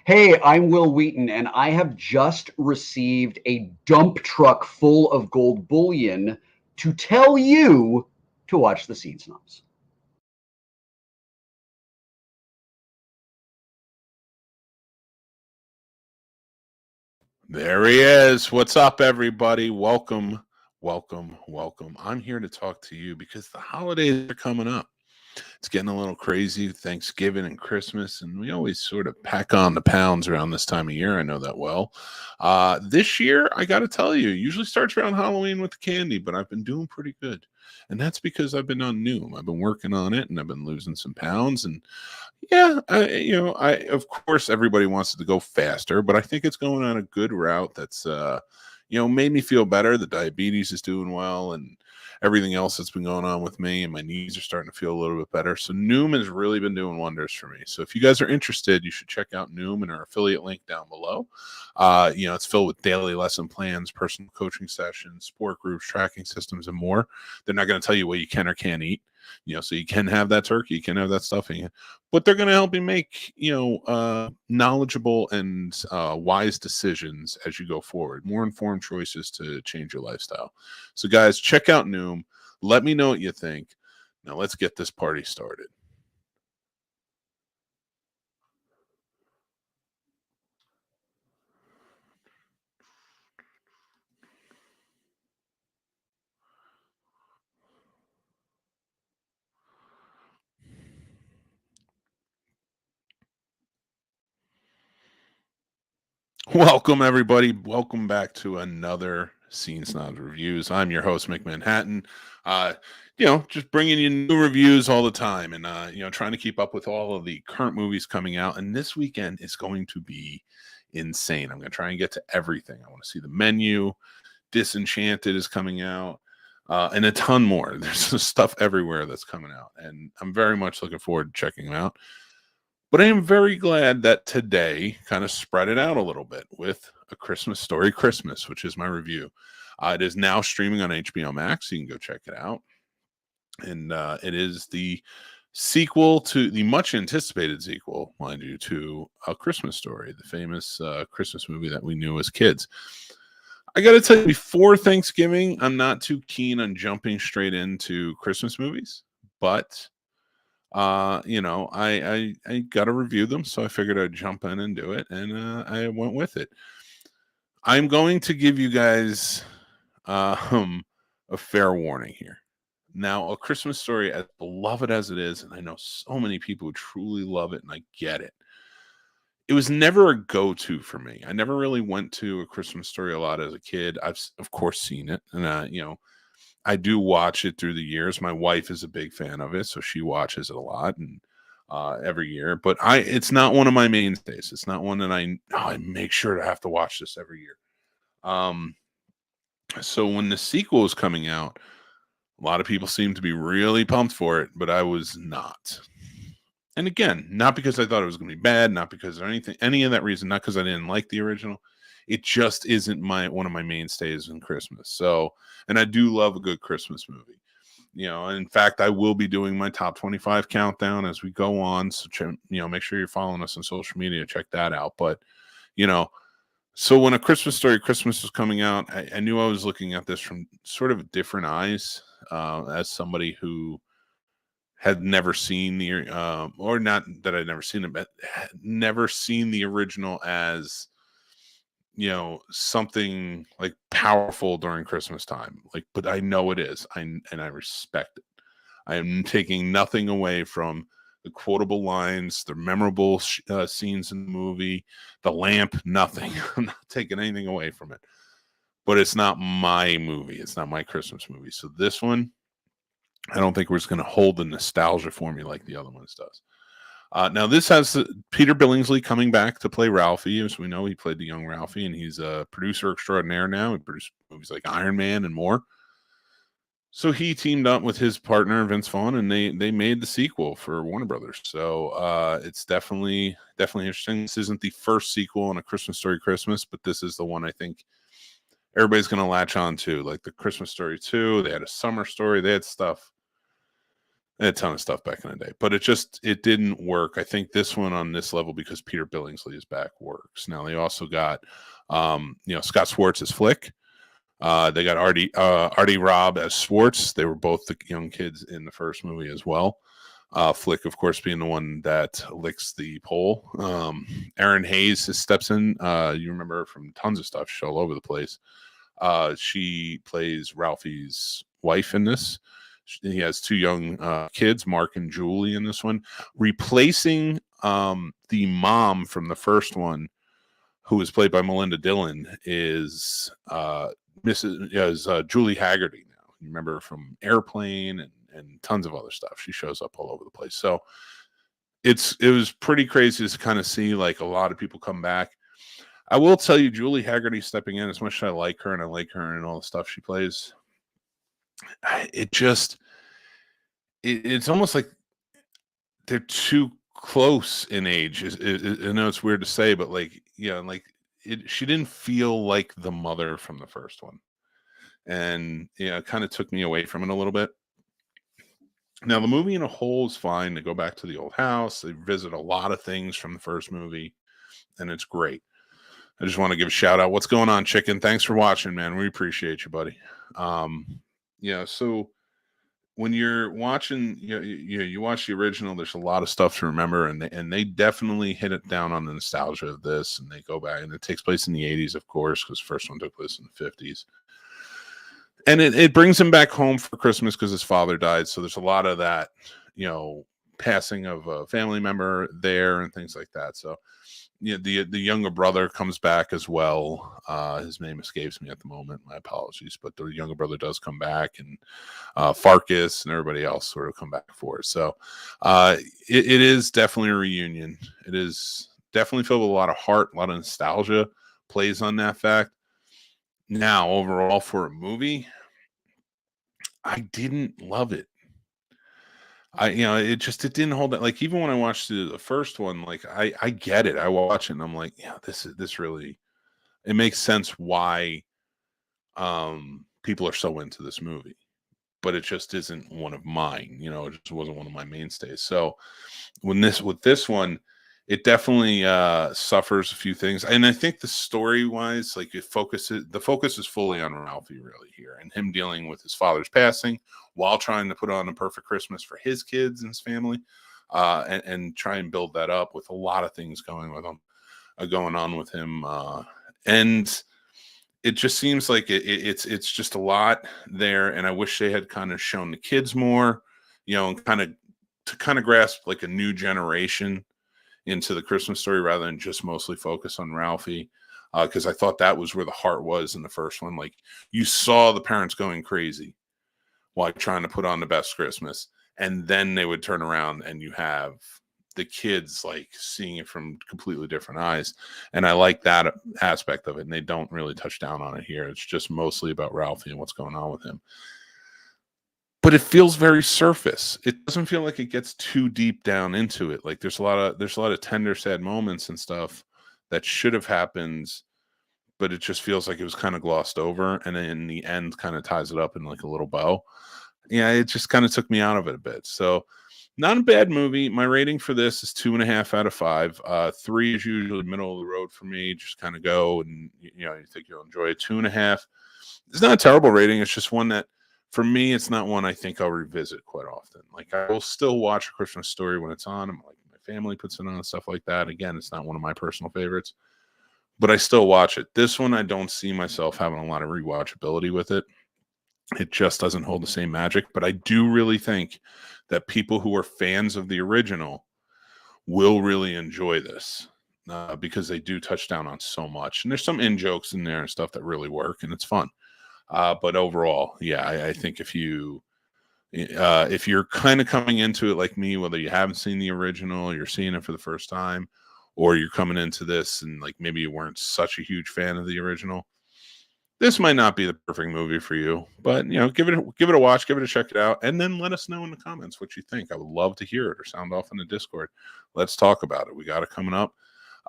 Hey, I'm Will Wheaton, and I have just received a dump truck full of gold bullion to tell you to watch the Scene Snobs. There he is. What's up, everybody? Welcome, welcome, welcome. I'm here to talk to you because the holidays are coming up. It's getting a little crazy, Thanksgiving and Christmas, and we always sort of pack on the pounds around this time of year. I know that well. This year, I got to tell you, usually starts around Halloween with the candy, but I've been doing pretty good. And that's because I've been on Noom. I've been working on it, and I've been losing some pounds. And yeah, I of course everybody wants it to go faster, but I think it's going on a good route. That's made me feel better. The diabetes is doing well, and everything else that's been going on with me, and my knees are starting to feel a little bit better. So Noom has really been doing wonders for me. So if you guys are interested, you should check out Noom and our affiliate link down below. It's filled with daily lesson plans, personal coaching sessions, sport groups, tracking systems, and more. They're not going to tell you what you can or can't eat. So you can have that turkey, you can have that stuffing, but they're going to help you make, knowledgeable and wise decisions as you go forward, more informed choices to change your lifestyle. So guys, check out Noom. Let me know what you think. Now let's get this party started. Welcome, everybody. Welcome back to another Scene Snobs Reviews. I'm your host, Mick Manhattan. Just bringing you new reviews all the time and, trying to keep up with all of the current movies coming out. And this weekend is going to be insane. I'm going to try and get to everything. I want to see the menu. Disenchanted is coming out. And a ton more. There's stuff everywhere that's coming out. And I'm very much looking forward to checking them out. But I am very glad that today kind of spread it out a little bit with A Christmas Story Christmas, which is my review. It is now streaming on HBO Max. So you can go check it out. And it is the sequel to the much anticipated sequel, mind you, to A Christmas Story, the famous Christmas movie that we knew as kids. I got to tell you, before Thanksgiving, I'm not too keen on jumping straight into Christmas movies, but I got to review them, so I figured I'd jump in and do it, and I went with it. I'm going to give you guys a fair warning here. Now, A Christmas Story, as beloved as it is, and I know so many people who truly love it, and I get it. It was never a go-to for me. I never really went to A Christmas Story a lot as a kid. I've, of course, seen it, and I do watch it through the years. My wife is a big fan of it, so she watches it a lot and every year. But it's not one of my mainstays. It's not one that I make sure to have to watch this every year. So when the sequel is coming out, a lot of people seem to be really pumped for it, but I was not. And again, not because I thought it was going to be bad, not because of any of that reason, not because I didn't like the original. It just isn't one of my mainstays in Christmas. So, and I do love a good Christmas movie. In fact, I will be doing my top 25 countdown as we go on. So, make sure you're following us on social media. Check that out. But, so when A Christmas Story Christmas was coming out, I knew I was looking at this from sort of different eyes as somebody who had never seen or not that I'd never seen it, but had never seen the original as, something like powerful during Christmas time. But I know it is. And I respect it. I am taking nothing away from the quotable lines, the memorable scenes in the movie, the lamp, nothing. I'm not taking anything away from it. But it's not my movie. It's not my Christmas movie. So this one, I don't think we're just going to hold the nostalgia for me like the other ones does. Now, this has Peter Billingsley coming back to play Ralphie. As we know, he played the young Ralphie, and he's a producer extraordinaire now. He produced movies like Iron Man and more. So he teamed up with his partner, Vince Vaughn, and they made the sequel for Warner Brothers. So it's definitely interesting. This isn't the first sequel in A Christmas Story Christmas, but this is the one I think everybody's going to latch on to. Like the Christmas Story 2, they had a Summer Story, they had stuff a ton of stuff back in the day, but it didn't work. I think this one on this level, because Peter Billingsley is back, works. Now they also got Scott Swartz as Flick. They got Artie Robb as Swartz. They were both the young kids in the first movie as well. Flick, of course, being the one that licks the pole. Erin Hayes steps in. You remember her from tons of stuff. She's all over the place. She plays Ralphie's wife in this. He has two young kids, Mark and Julie, in this one, replacing the mom from the first one, who was played by Melinda Dillon, is Julie Haggerty. Now, you remember her from Airplane and tons of other stuff. She shows up all over the place. So it was pretty crazy to kind of see like a lot of people come back. I will tell you, Julie Haggerty stepping in, as much as I like her and all the stuff she plays, it's almost like they're too close in age. I know it's weird to say, but she didn't feel like the mother from the first one, and it kind of took me away from it a little bit. Now the movie in a whole is fine. They go back to the old house. They visit a lot of things from the first movie, and it's great. I just want to give a shout out. What's going on, Chicken? Thanks for watching, man. We appreciate you, buddy. So when you're watching, you watch the original, there's a lot of stuff to remember, and they definitely hit it down on the nostalgia of this, and they go back, and it takes place in the 80s, of course, because the first one took place in the 50s. And it brings him back home for Christmas because his father died. So there's a lot of that, passing of a family member there and things like that. So the younger brother comes back as well. His name escapes me at the moment. My apologies, but the younger brother does come back, and Farkas and everybody else sort of come back for it. So it is definitely a reunion. It is definitely filled with a lot of heart, a lot of nostalgia plays on that fact. Now, overall for a movie, I didn't love it. It didn't hold that. Like, even when I watched the first one, like I get it. I watch it and I'm like, yeah, this really, it makes sense why people are so into this movie, but it just isn't one of mine. It just wasn't one of my mainstays. So with this one, it definitely suffers a few things, and I think the story wise, like the focus is fully on Ralphie really here, and him dealing with his father's passing while trying to put on a perfect Christmas for his kids and his family, and try and build that up with a lot of things going on with him, and it just seems like it's just a lot there, and I wish they had kind of shown the kids more, and kind of grasp like a new generation into the Christmas story rather than just mostly focus on Ralphie, because I thought that was where the heart was in the first one. Like, you saw the parents going crazy while trying to put on the best Christmas, and then they would turn around and you have the kids like seeing it from completely different eyes, and I like that aspect of it, and they don't really touch down on it here. It's just mostly about Ralphie and what's going on with him. But it feels very surface. It doesn't feel like it gets too deep down into it. Like, there's a lot of tender, sad moments and stuff that should have happened, but it just feels like it was kind of glossed over, and then in the end kind of ties it up in like a little bow. Yeah, it just kind of took me out of it a bit. So, not a bad movie. My rating for this is 2.5 out of 5. 3 is usually middle of the road for me. Just kind of go, and you think you'll enjoy it. 2.5. It's not a terrible rating. It's just one that, for me, it's not one I think I'll revisit quite often. Like, I will still watch A Christmas Story when it's on. Like, my family puts it on and stuff like that. Again, it's not one of my personal favorites, but I still watch it. This one, I don't see myself having a lot of rewatchability with it. It just doesn't hold the same magic. But I do really think that people who are fans of the original will really enjoy this, because they do touch down on so much. And there's some in-jokes in there and stuff that really work, and it's fun. But overall, yeah, I think if you're kind of coming into it like me, whether you haven't seen the original, you're seeing it for the first time, or you're coming into this and like maybe you weren't such a huge fan of the original, this might not be the perfect movie for you. But give it a watch, check it out, and then let us know in the comments what you think. I would love to hear it, or sound off in the Discord. Let's talk about it. We got it coming up.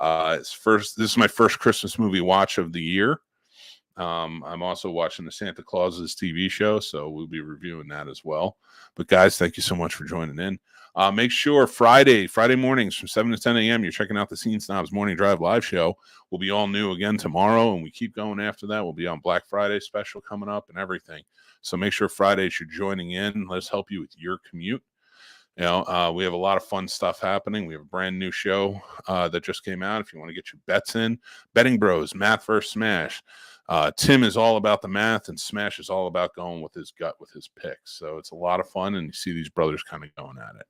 This is my first Christmas movie watch of the year. I'm also watching the Santa Clauses TV show, so we'll be reviewing that as well. But guys, thank you so much for joining in. Make sure Friday mornings from 7 to 10 a.m. you're checking out the Scene Snobs Morning Drive live show. We'll be all new again tomorrow, and we keep going after that. We'll be on Black Friday special coming up and everything. So make sure Fridays you're joining in. Let us help you with your commute. We have a lot of fun stuff happening. We have a brand new show that just came out. If you want to get your bets in, Betting Bros, Math versus Smash. Tim is all about the math, and Smash is all about going with his gut with his picks. So it's a lot of fun, and you see these brothers kind of going at it.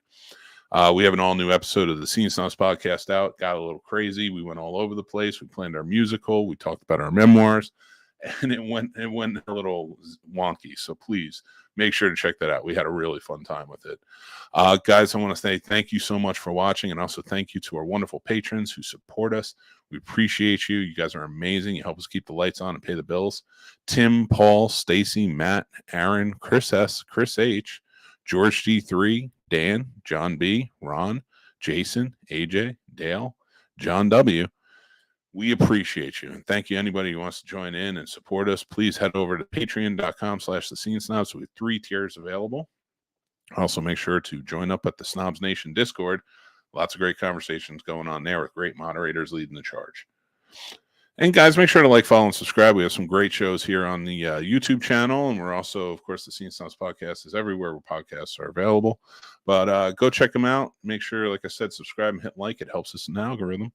We have an all-new episode of the Scene Snobs podcast out. Got a little crazy. We went all over the place. We planned our musical. We talked about our memoirs, and it went a little wonky. So please make sure to check that out. We had a really fun time with it. Guys, I want to say thank you so much for watching, and also thank you to our wonderful patrons who support us. We appreciate you. You guys are amazing. You help us keep the lights on and pay the bills. Tim, Paul, Stacy, Matt, Aaron, Chris S., Chris H., George D3, Dan, John B., Ron, Jason, AJ, Dale, John W. We appreciate you. And thank you, anybody who wants to join in and support us. Please head over to patreon.com/thescenesnobs. We have 3 tiers available. Also, make sure to join up at the Snobs Nation Discord. Lots of great conversations going on there with great moderators leading the charge. And guys, make sure to like, follow, and subscribe. We have some great shows here on the YouTube channel. And we're also, of course, the Scene Snobs Podcast is everywhere where podcasts are available. But go check them out. Make sure, like I said, subscribe and hit like. It helps us in the algorithm.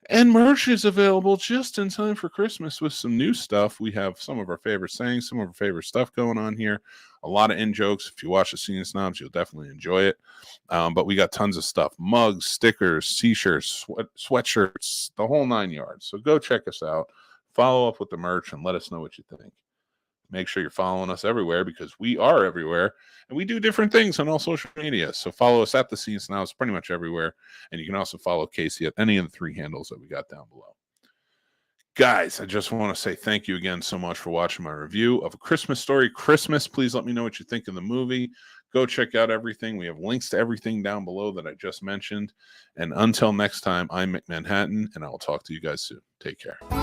And merch is available just in time for Christmas with some new stuff. We have some of our favorite sayings, some of our favorite stuff going on here. A lot of in-jokes. If you watch the Scene Snobs, you'll definitely enjoy it. But we got tons of stuff. Mugs, stickers, t-shirts, sweatshirts, the whole 9 yards. So go check us out. Follow up with the merch and let us know what you think. Make sure you're following us everywhere because we are everywhere. And we do different things on all social media. So follow us at the Scene Snobs pretty much everywhere. And you can also follow Casey at any of the 3 handles that we got down below. Guys, I just want to say thank you again so much for watching my review of A Christmas Story Christmas. Please let me know what you think of the movie. Go check out everything. We have links to everything down below that I just mentioned. And until next time, I'm Mick Manhattan, and I will talk to you guys soon. Take care.